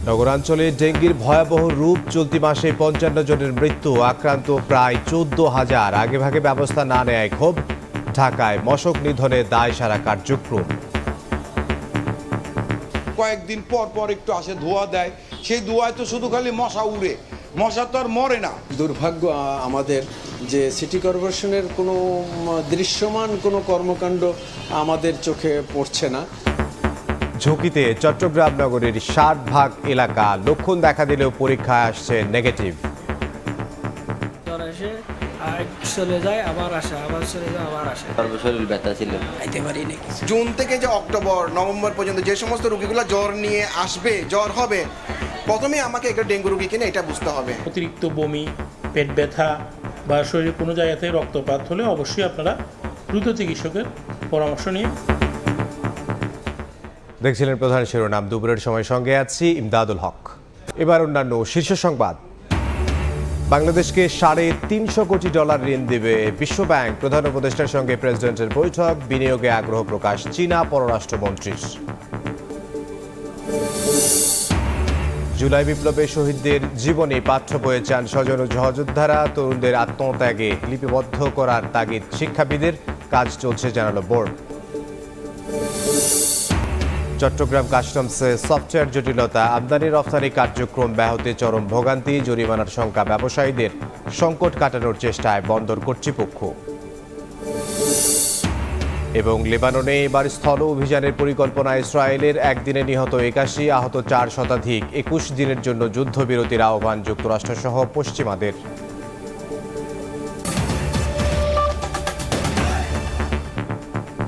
নগরাঞ্চলে ডেঙ্গির ভয়াবহ রূপ, চলতি মাসে ৫৫ জনের মৃত্যু, আক্রান্ত প্রায় ১৪,০০০। আগেভাগে ব্যবস্থা না নেয় ক্ষোভ। ঢাকায় মশক নিধনে দায় সারা কার্যক্রম। কয়েকদিন পর পর একটু আসে ধোয়া দেয়, সেই ধোয়ায় তো শুধু খালি মশা উড়ে, মশা তো আর মরে না। দুর্ভাগ্য আমাদের যে সিটি কর্পোরেশনের কোনো দৃশ্যমান কোনো কর্মকাণ্ড আমাদের চোখে পড়ছে না। ঝুঁকিতে চট্টগ্রাম নগরীর ৬০ ভাগ এলাকা, লক্ষণ দেখা দিলেও পরীক্ষায় আসছে নেগেটিভ। চলে যায় আবার আসে, আবার চলে যায় আবার আসে। শরীর ব্যথা ছিল। জুন থেকে যে অক্টোবর নভেম্বর পর্যন্ত যে সমস্ত রোগীগুলো জ্বর নিয়ে আসবে, জ্বর হবে, প্রথমে আমাকে একটা ডেঙ্গু রোগী কিনা এটা বুঝতে হবে। অতিরিক্ত বমি, পেট ব্যথা বা শরীরে কোনো জায়গা থেকে রক্তপাত হলে অবশ্যই আপনারা দ্রুত চিকিৎসকের পরামর্শ নিয়ে। দেখছিলেন প্রধান শিরোনাম, দুপুরের সময় সঙ্গে আছি ইমদাদুল হক। এবার অন্যান্য শীর্ষ সংবাদ। বাংলাদেশকে $৩৫০ কোটি ঋণ দেবে বিশ্বব্যাংক, প্রধান উপদেষ্টার সঙ্গে প্রেসিডেন্টের বৈঠক, বিনিয়োগে আগ্রহ প্রকাশ চীনা পররাষ্ট্রমন্ত্রীর। জুলাই বিপ্লবে শহীদদের জীবনী পাঠ্য বইয়ে চান স্বজন ও সহযোদ্ধারা, তরুণদের আত্মত্যাগে লিপিবদ্ধ করার তাগিদ শিক্ষাবিদের, কাজ চলছে জানালো বোর্ড। চট্টগ্রাম কাস্টমসে সফটওয়্যার জটিলতা, আমদানি রফতানি কার্যক্রম ব্যাহতে চরম ভোগান্তি, জরিমানার শঙ্কা ব্যবসায়ীদের, সংকট কাটানোর চেষ্টায় বন্দর কর্তৃপক্ষ। এবং লেবাননে এবার স্থল অভিযানের পরিকল্পনা ইসরায়েলের, একদিনে নিহত ৮১, আহত ৪ শতাধিক, ২১ দিনের জন্য যুদ্ধবিরতির আহ্বান যুক্তরাষ্ট্রসহ পশ্চিমাদের।